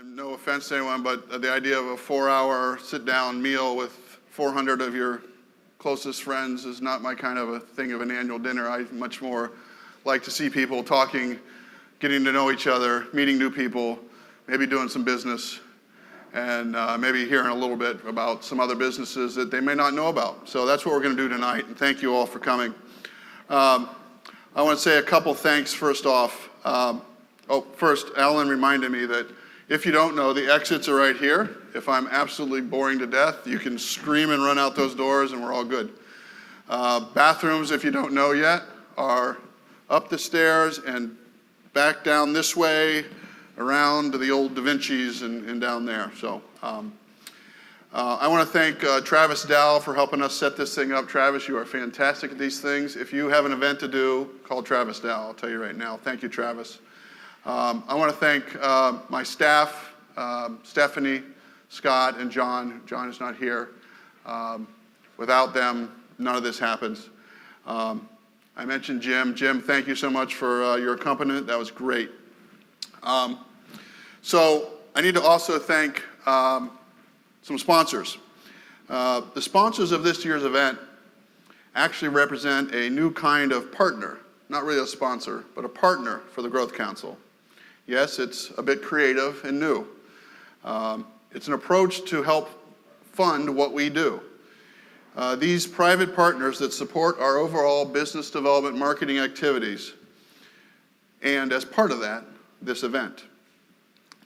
No offense to anyone, but the idea of a 4-hour sit-down meal with 400 of your closest friends is not my kind of a thing of an annual dinner. I much more like to see people talking, getting to know each other, meeting new people, maybe doing some business, and maybe hearing a little bit about some other businesses that they may not know about. So that's what we're going to do tonight, and thank you all for coming. I want to say a couple thanks first off. First, Alan reminded me that if you don't know, the exits are right here. If I'm absolutely boring to death, you can scream and run out those doors and we're all good. Bathrooms, if you don't know yet, are up the stairs and back down this way, around to the old Da Vinci's and down there. So I want to thank Travis Dow for helping us set this thing up. Travis, you are fantastic at these things. If you have an event to do, call Travis Dow. I'll tell you right now. Thank you, Travis. I want to thank my staff, Stephanie, Scott, and John. John is not here. Without them, none of this happens. I mentioned Jim. Jim, thank you so much for your accompaniment. That was great. So I need to also thank some sponsors. The sponsors of this year's event actually represent a new kind of partner, not really a sponsor, but a partner for the Growth Council. Yes, it's a bit creative and new. It's an approach to help fund what we do. These private partners that support our overall business development marketing activities, and as part of that, this event.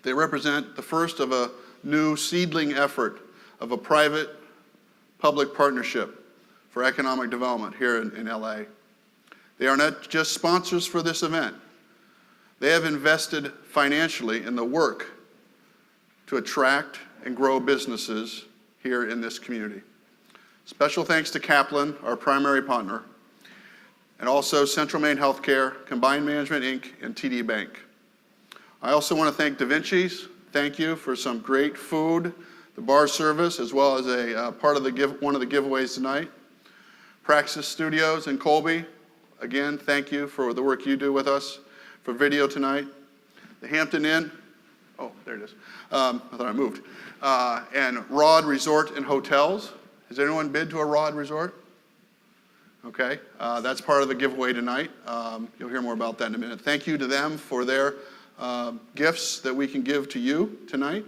They represent the first of a new seedling effort of a private-public partnership for economic development here in LA. They are not just sponsors for this event. They have invested financially in the work to attract and grow businesses here in this community. Special thanks to Kaplan, our primary partner, and also Central Maine Healthcare, Combined Management, Inc., and TD Bank. I also want to thank Da Vinci's. Thank you for some great food, the bar service, as well as a part of one of the giveaways tonight. Praxis Studios in Colby, again, thank you for the work you do with us for video tonight. The Hampton Inn, oh, there it is. I thought I moved. And Rod Resort and Hotels. Has anyone been to a Rod Resort? Okay, that's part of the giveaway tonight. You'll hear more about that in a minute. Thank you to them for their gifts that we can give to you tonight.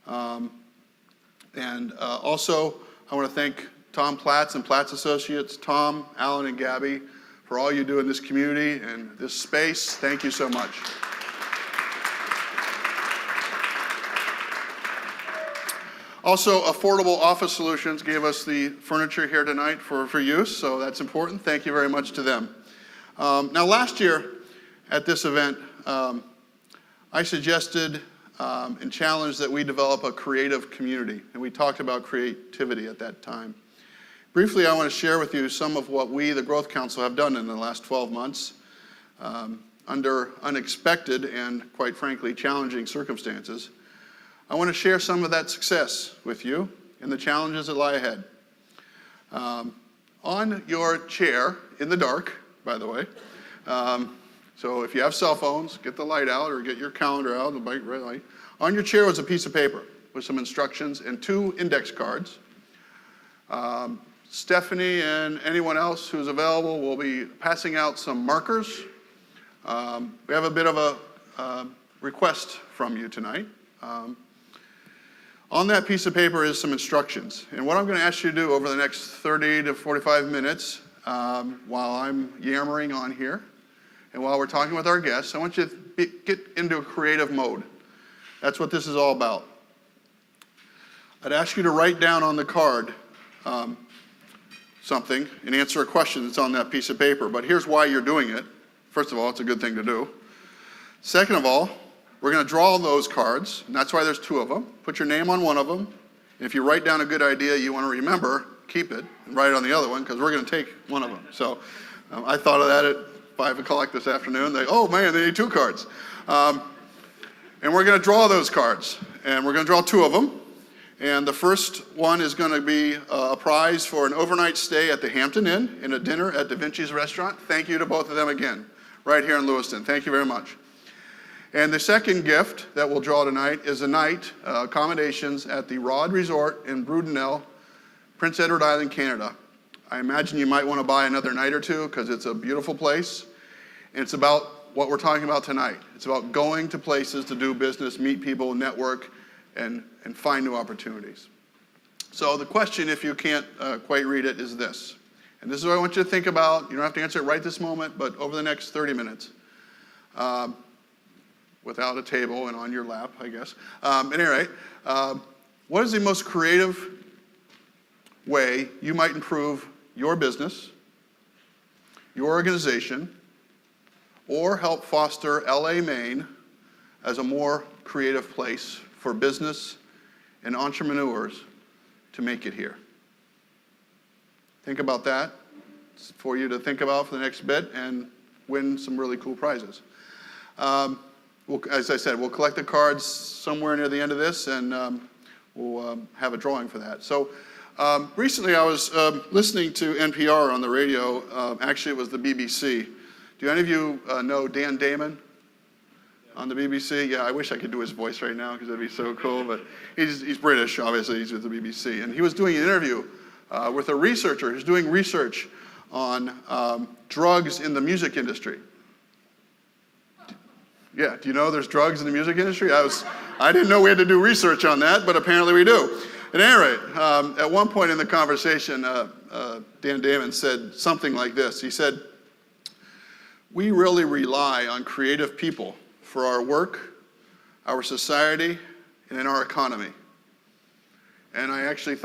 Also, I want to thank Tom Platts and Platts Associates, Tom, Alan, and Gabby, for all you do in this community and this space. Thank you so much. Also, Affordable Office Solutions gave us the furniture here tonight for use, so that's important. Thank you very much to them. Now, last year at this event, I suggested and challenged that we develop a creative community, and we talked about creativity at that time. Briefly, I want to share with you some of what we, the Growth Council, have done in the last 12 months under unexpected and, quite frankly, challenging circumstances. I want to share some of that success with you and the challenges that lie ahead. On your chair, in the dark, by the way, so if you have cell phones, get the light out or get your calendar out, the bright red light. On your chair was a piece of paper with some instructions and 2 index cards. Stephanie and anyone else who's available will be passing out some markers. We have a bit of a request from you tonight. On that piece of paper is some instructions. And what I'm going to ask you to do over the next 30 to 45 minutes while I'm yammering on here and while we're talking with our guests, I want you to get into a creative mode. That's what this is all about. I'd ask you to write down on the card something and answer a question that's on that piece of paper. But here's why you're doing it. First of all, it's a good thing to do. Second of all, we're going to draw those cards, and that's why there's 2 of them. Put your name on one of them. And if you write down a good idea you want to remember, keep it and write it on the other one, because we're going to take one of them. So I thought of that at 5 o'clock this afternoon. Oh man, they need 2 cards. And we're going to draw those cards, and we're going to draw 2 of them. And the first one is going to be a prize for an overnight stay at the Hampton Inn and a dinner at Da Vinci's restaurant. Thank you to both of them again, right here in Lewiston. Thank you very much. And the second gift that we'll draw tonight is a night, accommodations at the Rod Resort in Brudenell, Prince Edward Island, Canada. I imagine you might want to buy another night or two because it's a beautiful place. And it's about what we're talking about tonight. It's about going to places to do business, meet people, network, and find new opportunities. So the question, if you can't quite read it, is this. And this is what I want you to think about. You don't have to answer it right this moment, but over the next 30 minutes. Without a table and on your lap, I guess. At any rate, what is the most creative way you might improve your business, your organization, or help foster LA, Maine as a more creative place for business and entrepreneurs to make it here? Think about that. It's for you to think about for the next bit and win some really cool prizes. As I said, we'll collect the cards somewhere near the end of this, and we'll have a drawing for that. So recently I was listening to NPR on the radio. Actually, it was the BBC. Do any of you know Dan Damon on the BBC? Yeah, I wish I could do his voice right now because that'd be so cool, but he's British, obviously. He's with the BBC. And he was doing an interview with a researcher who's doing research on drugs in the music industry. Yeah, do you know there's drugs in the music industry? I didn't know we had to do research on that, but apparently we do. At any rate, at one point in the conversation, Dan Damon said something like this. He said, "We really rely on creative people for our work, our society, and in our economy." And I actually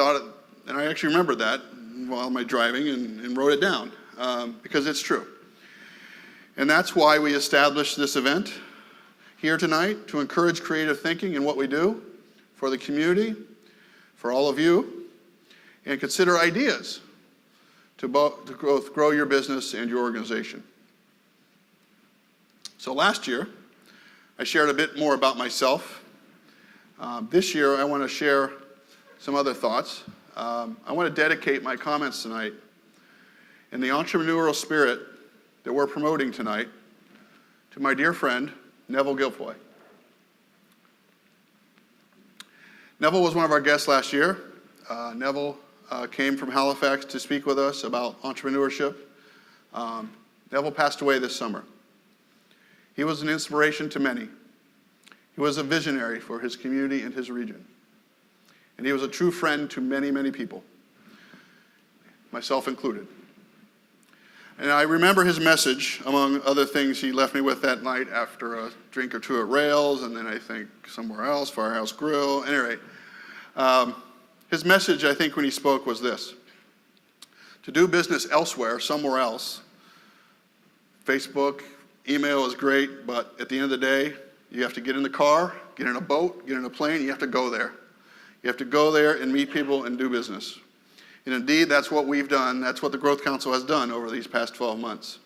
remembered that while my driving and wrote it down, because it's true. And that's why we established this event here tonight, to encourage creative thinking in what we do for the community, for all of you, and consider ideas to both grow your business and your organization. So last year, I shared a bit more about myself. This year, I want to share some other thoughts. I want to dedicate my comments tonight in the entrepreneurial spirit that we're promoting tonight to my dear friend, Neville Guilfoy. Neville was one of our guests last year. Neville came from Halifax to speak with us about entrepreneurship. Neville passed away this summer. He was an inspiration to many. He was a visionary for his community and his region. And he was a true friend to many, many people, myself included. And I remember his message, among other things he left me with that night after a drink or two at Rails, and then I think somewhere else, Firehouse Grill. At any rate, his message, I think, when he spoke was this: to do business elsewhere, somewhere else, Facebook, email is great, but at the end of the day, you have to get in the car, get in a boat, get in a plane, you have to go there. You have to go there and meet people and do business. And indeed, that's what we've done. That's what the Growth Council has done over these past 12 months.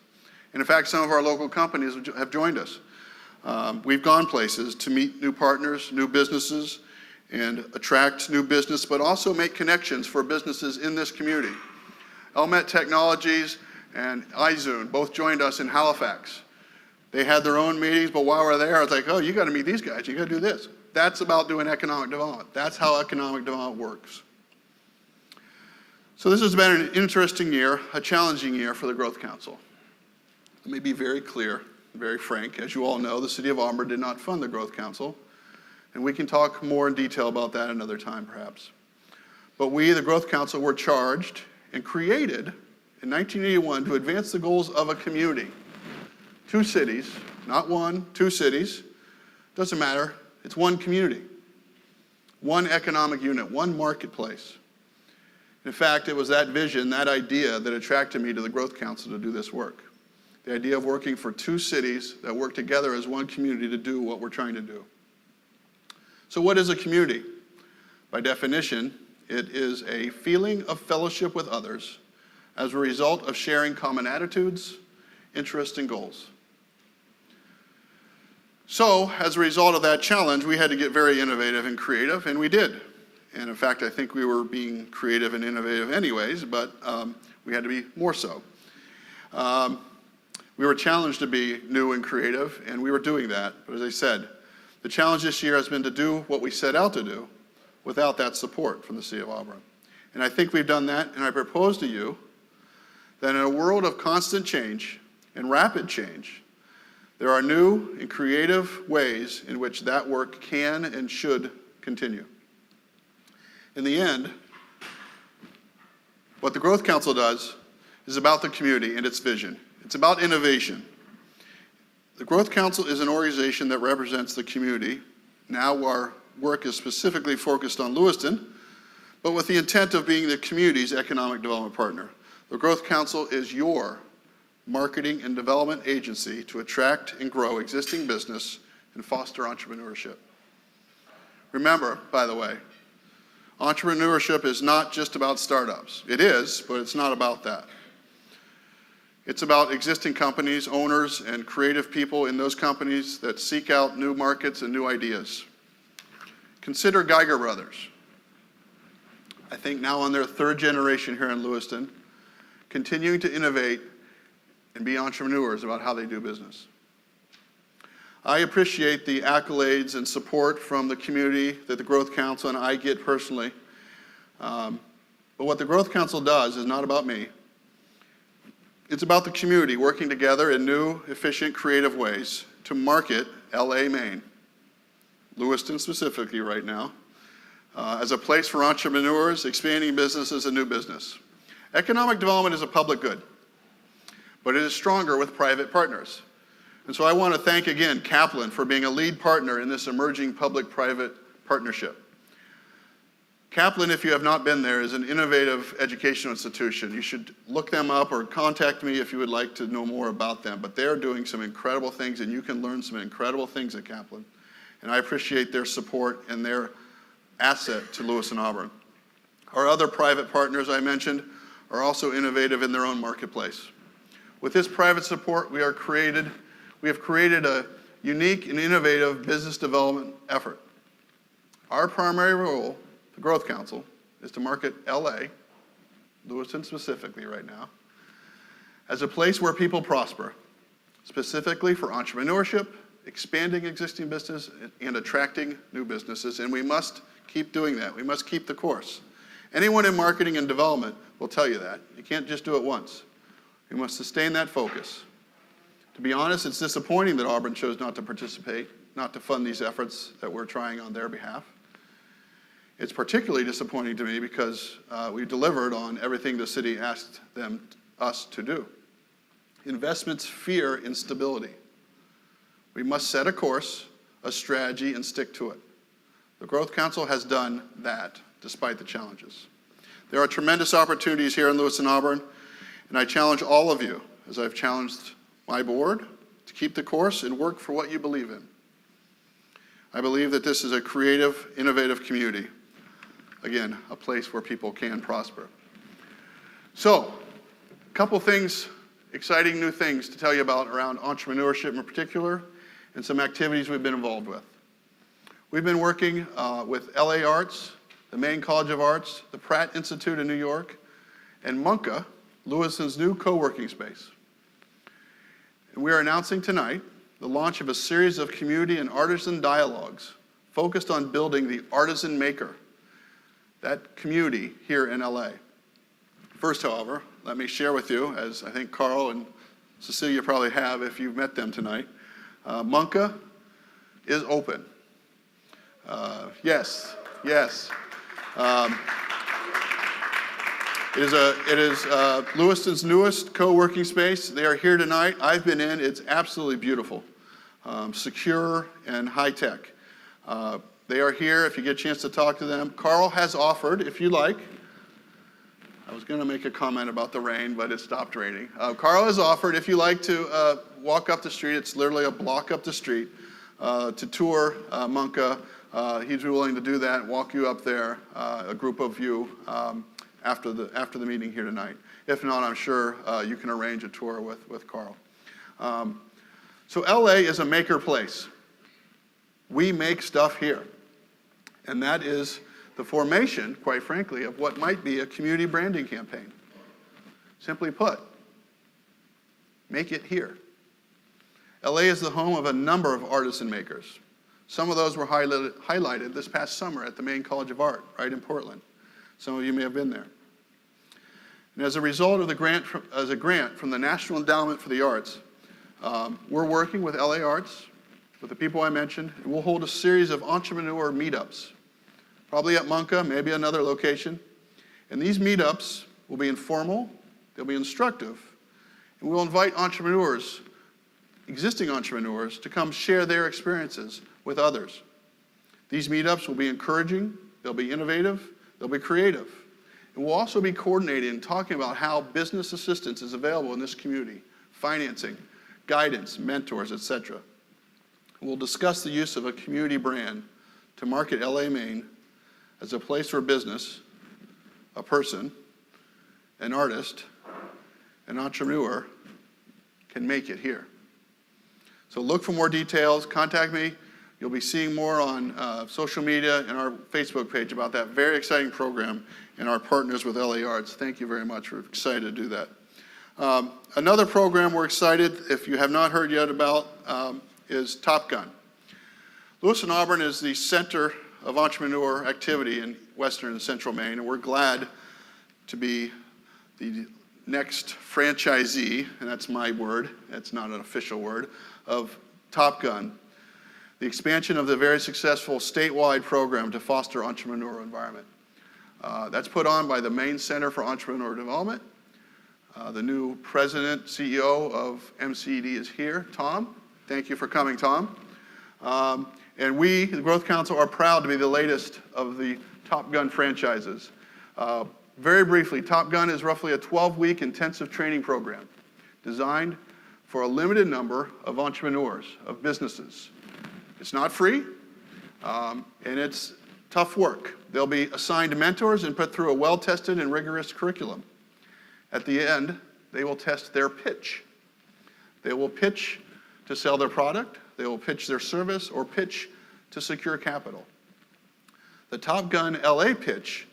And in fact, some of our local companies have joined us. We've gone places to meet new partners, new businesses, and attract new business, but also make connections for businesses in this community. Elmet Technologies and iZoom both joined us in Halifax. They had their own meetings, but while we're there, I was like, oh, you got to meet these guys. You got to do this. That's about doing economic development. That's how economic development works. So this has been an interesting year, a challenging year for the Growth Council. Let me be very clear, very frank. As you all know, the City of Auburn did not fund the Growth Council, and we can talk more in detail about that another time, perhaps. But we, the Growth Council, were charged and created in 1981 to advance the goals of a community. 2 cities, not 1, 2 cities, doesn't matter, it's one community, one economic unit, one marketplace. In fact, it was that vision, that idea that attracted me to the Growth Council to do this work. The idea of working for 2 cities that work together as one community to do what we're trying to do. So what is a community? By definition, it is a feeling of fellowship with others as a result of sharing common attitudes, interests, and goals. So, as a result of that challenge, we had to get very innovative and creative, and we did. And in fact, I think we were being creative and innovative anyways, but we had to be more so. We were challenged to be new and creative, and we were doing that. But as I said, the challenge this year has been to do what we set out to do without that support from the City of Auburn. And I think we've done that, and I propose to you that in a world of constant change and rapid change, there are new and creative ways in which that work can and should continue. In the end, what the Growth Council does is about the community and its vision. It's about innovation. The Growth Council is an organization that represents the community. Now our work is specifically focused on Lewiston, but with the intent of being the community's economic development partner. The Growth Council is your marketing and development agency to attract and grow existing business and foster entrepreneurship. Remember, by the way, entrepreneurship is not just about startups. It is, but it's not about that. It's about existing companies, owners, and creative people in those companies that seek out new markets and new ideas. Consider Geiger Brothers. I think now on their third generation here in Lewiston, continuing to innovate and be entrepreneurs about how they do business. I appreciate the accolades and support from the community that the Growth Council and I get personally. But what the Growth Council does is not about me. It's about the community working together in new, efficient, creative ways to market LA, Maine, Lewiston specifically right now, as a place for entrepreneurs, expanding businesses, and new business. Economic development is a public good, but it is stronger with private partners. And so I want to thank again Kaplan for being a lead partner in this emerging public-private partnership. Kaplan, if you have not been there, is an innovative educational institution. You should look them up or contact me if you would like to know more about them. But they're doing some incredible things, and you can learn some incredible things at Kaplan. And I appreciate their support and their asset to Lewis and Auburn. Our other private partners I mentioned are also innovative in their own marketplace. With this private support, we have created a unique and innovative business development effort. Our primary role, the Growth Council, is to market LA, Lewiston specifically right now, as a place where people prosper, specifically for entrepreneurship, expanding existing business, and attracting new businesses, and we must keep doing that. We must keep the course. Anyone in marketing and development will tell you that. You can't just do it once. You must sustain that focus. To be honest, it's disappointing that Auburn chose not to participate, not to fund these efforts that we're trying on their behalf. It's particularly disappointing to me because we delivered on everything the city asked us to do. Investments fear instability. We must set a course, a strategy, and stick to it. The Growth Council has done that despite the challenges. There are tremendous opportunities here in Lewiston, Auburn, and I challenge all of you, as I've challenged my board, to keep the course and work for what you believe in. I believe that this is a creative, innovative community. Again, a place where people can prosper. So, a couple things, exciting new things to tell you about around entrepreneurship in particular, and some activities we've been involved with. We've been working with LA Arts, the Maine College of Arts, the Pratt Institute in New York, and Munca, Lewiston's new co-working space. And we are announcing tonight the launch of a series of community and artisan dialogues focused on building the artisan maker, that community here in LA. First, however, let me share with you, as I think Carl and Cecilia probably have if you've met them tonight, Munca is open. Yes. It is Lewiston's newest co-working space. They are here tonight. I've been in. It's absolutely beautiful, secure and high-tech. They are here if you get a chance to talk to them. Carl has offered, if you like, I was going to make a comment about the rain, but it stopped raining. Carl has offered, if you like to walk up the street, it's literally a block up the street, to tour Munca. He's willing to do that, walk you up there, a group of you, after the meeting here tonight. If not, I'm sure you can arrange a tour with Carl. So LA is a maker place. We make stuff here. And that is the formation, quite frankly, of what might be a community branding campaign. Simply put, make it here. LA is the home of a number of artists and makers. Some of those were highlighted this past summer at the Maine College of Art, right in Portland. Some of you may have been there. And as a result of the grant from the National Endowment for the Arts, we're working with LA Arts, with the people I mentioned, and we'll hold a series of entrepreneur meetups, probably at Munca, maybe another location. And these meetups will be informal, they'll be instructive, and we'll invite entrepreneurs, existing entrepreneurs, to come share their experiences with others. These meetups will be encouraging, they'll be innovative, they'll be creative. And we'll also be coordinating and talking about how business assistance is available in this community, financing, guidance, mentors, etc. We'll discuss the use of a community brand to market LA, Maine as a place where business, a person, an artist, an entrepreneur can make it here. So look for more details, contact me. You'll be seeing more on social media and our Facebook page about that very exciting program and our partners with LA Arts. Thank you very much. We're excited to do that. Another program we're excited, if you have not heard yet about, is Top Gun. Lewiston Auburn is the center of entrepreneur activity in Western and Central Maine, and we're glad to be the next franchisee, and that's my word, that's not an official word, of Top Gun, the expansion of the very successful statewide program to foster entrepreneurial environment. That's put on by the Maine Center for Entrepreneur Development. The new president, CEO of MCED is here, Tom. Thank you for coming, Tom. And we, the Growth Council, are proud to be the latest of the Top Gun franchises. Very briefly, Top Gun is roughly a 12-week intensive training program designed for a limited number of entrepreneurs, of businesses. It's not free, and it's tough work. They'll be assigned mentors and put through a well-tested and rigorous curriculum. At the end, they will test their pitch. They will pitch to sell their product, they will pitch their service, or pitch to secure capital. The Top Gun LA pitch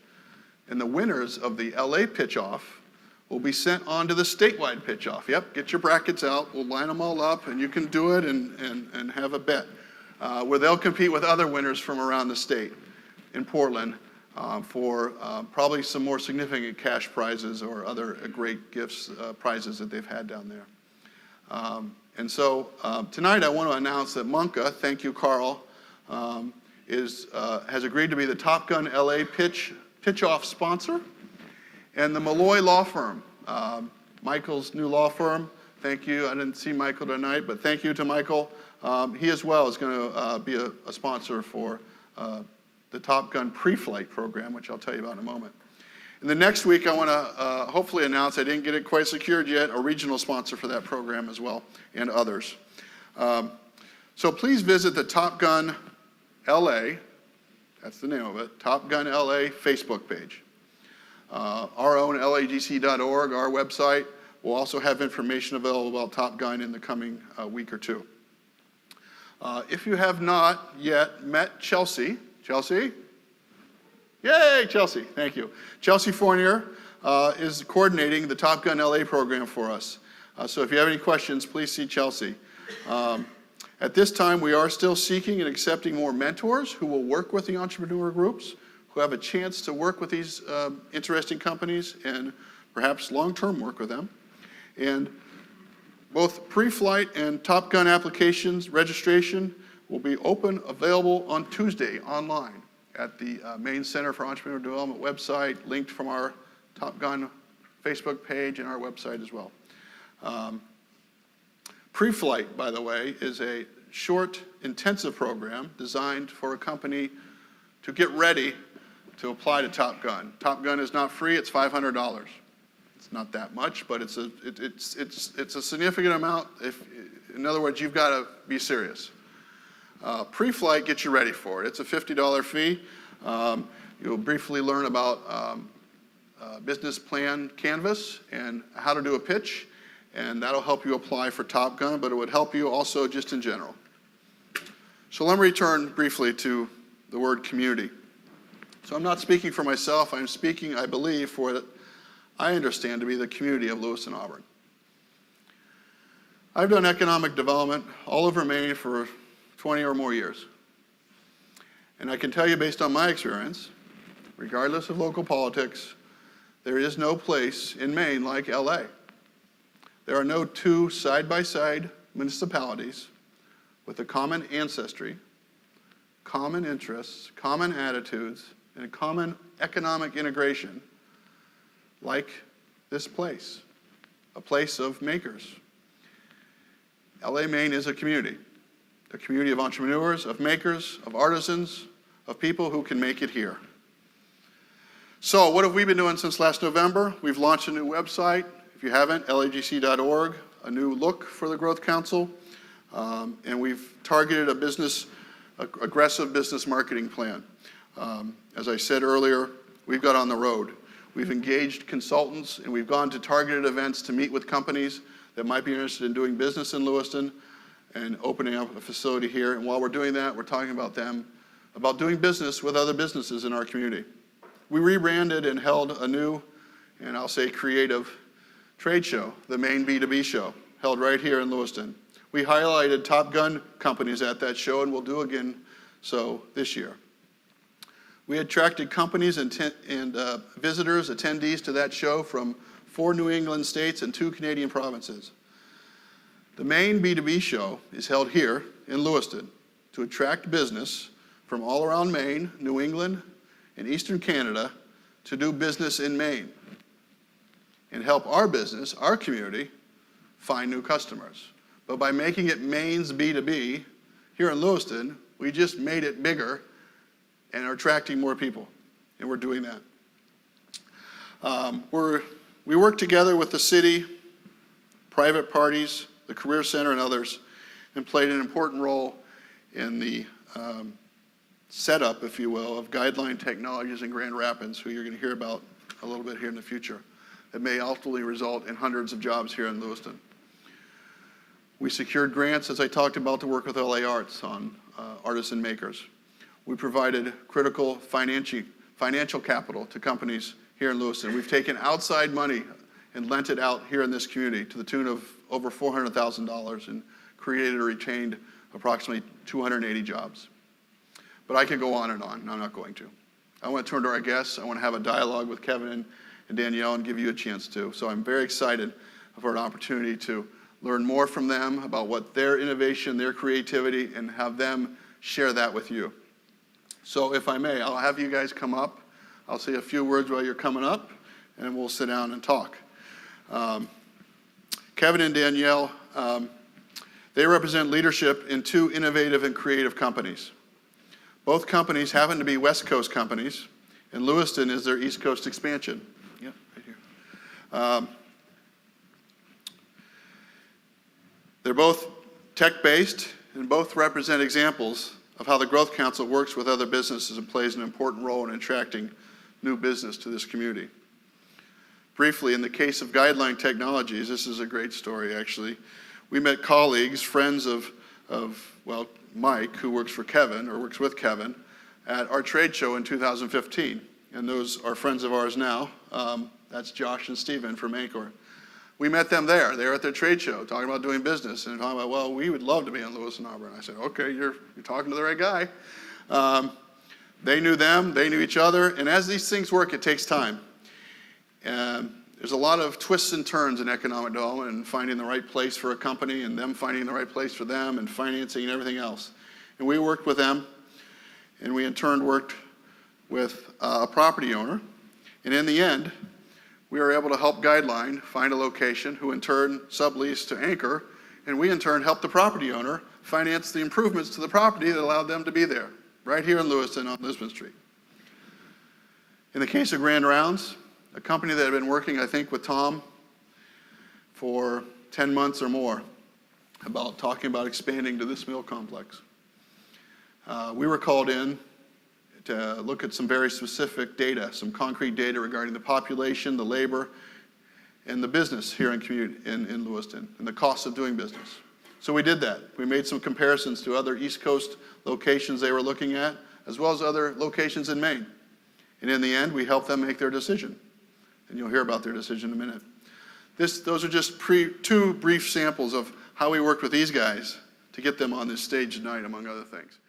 and the winners of the LA pitch-off will be sent on to the statewide pitch-off. Yep, get your brackets out, we'll line them all up, and you can do it and have a bet. Where they'll compete with other winners from around the state in Portland for probably some more significant cash prizes or other great gifts, prizes that they've had down there. And so tonight I want to announce that Munca, thank you Carl, has agreed to be the Top Gun LA pitch-off sponsor, and the Malloy Law Firm, Michael's new law firm, thank you. I didn't see Michael tonight, but thank you to Michael. He as well is going to be a sponsor for the Top Gun pre-flight program, which I'll tell you about in a moment. And the next week I want to hopefully announce, I didn't get it quite secured yet, a regional sponsor for that program as well, and others. So please visit the Top Gun LA, that's the name of it, Top Gun LA Facebook page. Our own LAEGC.org, our website, will also have information available about Top Gun in the coming week or two. If you have not yet met Chelsea, yay, Chelsea, thank you. Chelsea Fournier is coordinating the Top Gun LA program for us. So if you have any questions, please see Chelsea. At this time, we are still seeking and accepting more mentors who will work with the entrepreneur groups, who have a chance to work with these interesting companies and perhaps long-term work with them. And both pre-flight and Top Gun applications registration will be available on Tuesday online at the Maine Center for Entrepreneur Development website, linked from our Top Gun Facebook page and our website as well. Pre-flight, by the way, is a short, intensive program designed for a company to get ready to apply to Top Gun. Top Gun is not free, it's $500. It's not that much, but it's a significant amount. In other words, you've got to be serious. Pre-flight gets you ready for it. It's a $50 fee. You'll briefly learn about business plan canvas and how to do a pitch, and that'll help you apply for Top Gun, but it would help you also just in general. So let me return briefly to the word community. So I'm not speaking for myself, I'm speaking, I believe, for what I understand to be the community of Lewiston Auburn. I've done economic development all over Maine for 20 or more years. And I can tell you based on my experience, regardless of local politics, there is no place in Maine like LA. There are no two side-by-side municipalities with a common ancestry, common interests, common attitudes, and a common economic integration like this place, a place of makers. LA Maine is a community of entrepreneurs, of makers, of artisans, of people who can make it here. So what have we been doing since last November? We've launched a new website. If you haven't, laegc.org, a new look for the Growth Council, and we've targeted a aggressive business marketing plan. As I said earlier, we've got on the road. We've engaged consultants, and we've gone to targeted events to meet with companies that might be interested in doing business in Lewiston and opening up a facility here. And while we're doing that, we're talking about doing business with other businesses in our community. We rebranded and held a new, and I'll say creative, trade show, the Maine B2B show, held right here in Lewiston. We highlighted Top Gun companies at that show, and we'll do again so this year. We attracted companies and visitors, attendees to that show from 4 New England states and 2 Canadian provinces. The Maine B2B show is held here in Lewiston to attract business from all around Maine, New England, and Eastern Canada to do business in Maine and help our business, our community, find new customers. But by making it Maine's B2B, here in Lewiston, we just made it bigger and are attracting more people, and we're doing that. We work together with the city, private parties, the Career Center, and others, and played an important role in the setup, if you will, of Guideline Technologies in Grand Rapids, who you're going to hear about a little bit here in the future, that may ultimately result in hundreds of jobs here in Lewiston. We secured grants, as I talked about, to work with LA Arts on artisan makers. We provided critical financial capital to companies here in Lewiston. We've taken outside money and lent it out here in this community to the tune of over $400,000 and created or retained approximately 280 jobs. But I could go on, and I'm not going to. I want to turn to our guests. I want to have a dialogue with Kevin and Danielle and give you a chance to. So I'm very excited for an opportunity to learn more from them about what their innovation, their creativity, and have them share that with you. So if I may, I'll have you guys come up. I'll say a few words while you're coming up, and we'll sit down and talk. Kevin and Danielle, they represent leadership in 2 innovative and creative companies. Both companies happen to be West Coast companies, and Lewiston is their East Coast expansion. Yep, right here. They're both tech-based, and both represent examples of how the Growth Council works with other businesses and plays an important role in attracting new business to this community. Briefly, in the case of Guideline Technologies, this is a great story, actually. We met colleagues, friends of Mike, who works for Kevin, or works with Kevin, at our trade show in 2015. And those are friends of ours now. That's Josh and Steven from Anchor. We met them there. They were at their trade show talking about doing business and talking about, well, we would love to be in Lewiston, Auburn. I said, okay, you're talking to the right guy. They knew them, they knew each other, and as these things work, it takes time. And there's a lot of twists and turns in economic development and finding the right place for a company and them finding the right place for them and financing and everything else. And we worked with them, and we in turn worked with a property owner. And in the end, we were able to help Guideline find a location, who in turn subleased to Anchor, and we in turn helped the property owner finance the improvements to the property that allowed them to be there, right here in Lewiston on Lisbon Street. In the case of Grand Rounds, a company that had been working, I think, with Tom for 10 months or more, talking about expanding to this mill complex. We were called in to look at some very specific data, some concrete data regarding the population, the labor, and the business here in Lewiston, and the cost of doing business. So we did that. We made some comparisons to other East Coast locations they were looking at, as well as other locations in Maine. And in the end, we helped them make their decision. And you'll hear about their decision in a minute. Those are just 2 brief samples of how we worked with these guys to get them on this stage tonight, among other things.